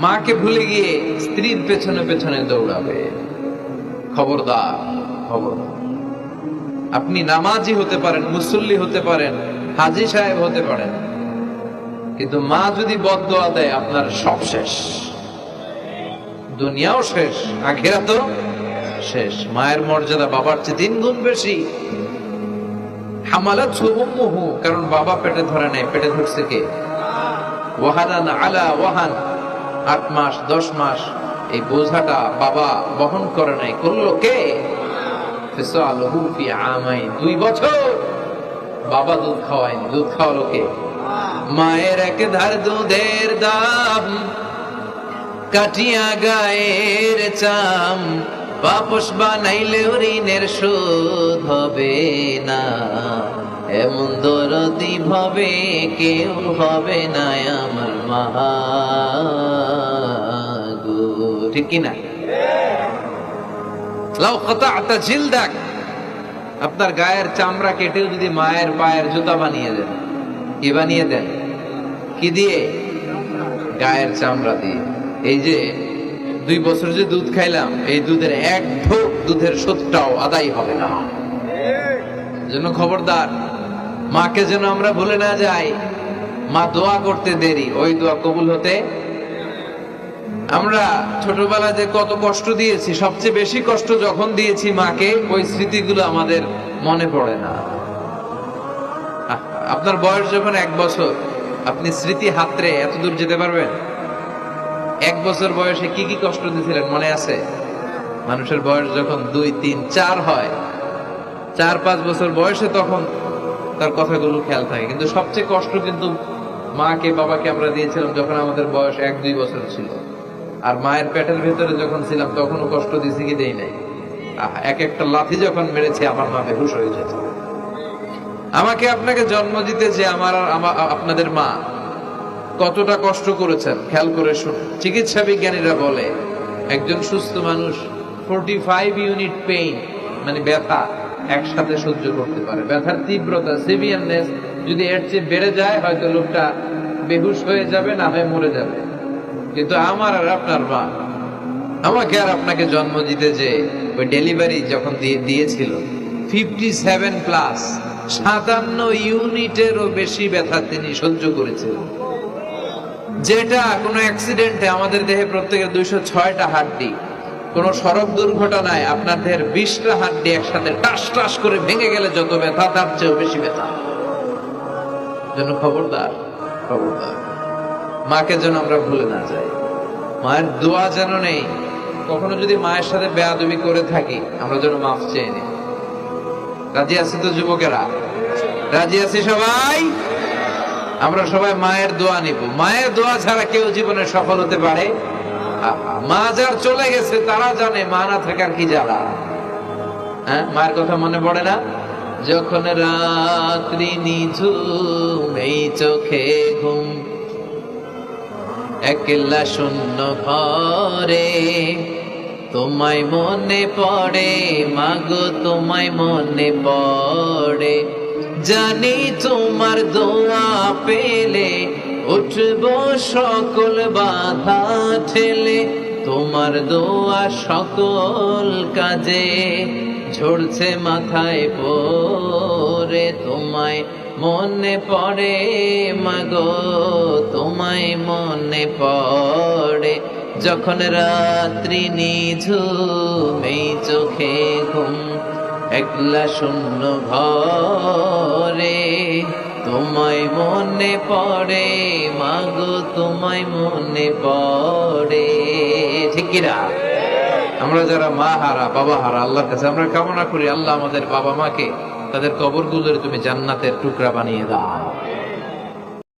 মাকে ভুলে গিয়ে স্ত্রীর পেছনে পেছনে দৌড়াবে। খবরদার, খবরদার। আপনি নামাজি হতে পারেন, মুসল্লি হতে পারেন, হাজী সাহেব হতে পারেন, কিন্তু মা যদি বদদোয়া দেয় আপনার সব শেষ, দুনিয়াও শেষ, আখিরাতও শেষ। মায়ের মর্যাদা বাবার চেয়ে 3 গুণ বেশি। হামালাতহু উম্মুহু, কারণ বাবা পেটে ধরে নাই, পেটে ধরছে কে? ওয়াহানান আলা ওয়াহান, 8 মাস 10 মাস এই বোঝাটা বাবা বহন করে নাই, করলো কে? ফিসালহু ফি আমাইন, 2 বছর বাবা দুধ খাওয়ায়নি, দুধ খাওয়ালো কে? মায়ের এক ধার দুধের দাম কাটিয়া গায়ের চাম, বাপস বানাইলে ঋণের শোধ হবে না, এমন দরদি ভাবে কেউ হবে না আমার মা গো। ঠিক কিনা? লাউ কাতা'তা জিলদাক, আপনার গায়ের চামড়া কেটেও যদি মায়ের পায়ের জুতা বানিয়ে দেন, কি বানিয়ে দেন? কি দিয়ে? গায়ের চামড়া দিয়ে। এই যে 2 বছর যে দুধ খাইলাম, এই দুধের 1 ঢোক দুধের শোধটাও আদায় হবে না। জন্য খবরদার, মাকে যেন আমরা ভুলে না যাই। মা দোয়া করতে দেরি, ওই দোয়া কবুল হতে। আমরা ছোটবেলায় যে কত কষ্ট দিয়েছি, সবচেয়ে বেশি কষ্ট যখন দিয়েছি মাকে, ওই স্মৃতিগুলো আমাদের মনে পড়ে না। আপনার বয়স যখন 1 বছর, আপনি স্মৃতি হাতরে এত দূর যেতে পারবেন? 1 বছর বয়সে কি কি কষ্ট দিয়েছিলেন মনে আছে? মানুষের বয়স যখন 2, 3, 4 হয়, 4-5 বছর বয়সে তখন তার কথাগুলো খেয়াল থাকে। কিন্তু সবচেয়ে কষ্ট কিন্তু মাকে বাবাকে আমরা দিয়েছিলাম যখন আমাদের বয়স 1-2 বছর ছিল। আর মায়ের পেটের ভেতরে যখন ছিলাম তখনও কষ্ট দিয়েছি কি দেই নাই? এক একটা লাথি যখন মেরেছে আমার মা বেহুশ হয়ে যেত। আমাকে আপনাকে জন্ম দিতেছে আমার আপনাদের মা কতটা কষ্ট করেছেন খেয়াল করে শুনুন। চিকিৎসা বিজ্ঞানীরা বলে একজন সুস্থ মানুষ 45 ইউনিট পেইন, মানে ব্যথা, একসাথে সহ্য করতে পারে। ব্যথার তীব্রতা, সিভিয়ারনেস যদি এর চেয়ে বেড়ে যায়, হয়তো লোকটা বেহুশ হয়ে যাবে, না হয় মরে যাবে। কিন্তু আমার আর আপনার মা আমাকে আর আপনাকে জন্ম দিতে যে ওই ডেলিভারি যখন দিয়েছিল, 57 প্লাস 57 ইউনিটেরও বেশি ব্যথা তিনি সহ্য করেছিলেন। যেটা কোনো অ্যাক্সিডেন্টে আমাদের দেহে প্রত্যেকের 206টা হাড্ডি, কোন সড়ক দুর্ঘটনায় আপনার দেহের 20টা হাড্ডি একসাথে টাস টাস করে ভেঙে গেলে যত ব্যথা, তার চেয়েও বেশি ব্যথা। জন্য খবরদার, খবরদার, মাকে যেন আমরা ভুলে না যাই। মায়ের দোয়া যেন নেই। কখনো যদি মায়ের সাথে বেয়াদবি করে থাকি, আমরা যেন মাফ চেয়ে নিই। রাজি আছি তো যুবকেরা? রাজি আছি সবাই? আমরা সবাই মায়ের দোয়া নিব। মায়ের দোয়া ছাড়া কেউ জীবনে সফল হতে পারে? মা যার চলে গেছে তারা জানে মা না থাকার কি জ্বালা। হ্যাঁ, মায়ের কথা মনে পড়ে না? যখন রাত্রি নিঝুম, এই চোখে ঘুম, একলা শূন্য ঘরে, তোমায় মনে পড়ে মাগো, তোমায় মনে পড়ে, জানি তোমার দোয়া পেলে উঠব সকল বাধা ঠেলে, তোমার দোয়া সকল কাজে ঝরছে মাথায় পড়ে, তোমায় মনে পড়ে মাগো, তোমায় মনে পড়ে, যখন রাত্রি নিঝুম, এই চোখে ঘুম, একলা শূন্য ঘরে, তোমায় মনে পড়ে মাগো, তোমায় মনে পড়ে। ঠিক কিনা? আমরা যারা মা হারা, বাবা হারা, আল্লাহর কাছে আমরা কামনা করি, আল্লাহ আমাদের বাবা মাকে, তাদের কবরগুলোর তুমি জান্নাতের টুকরা বানিয়ে দাও।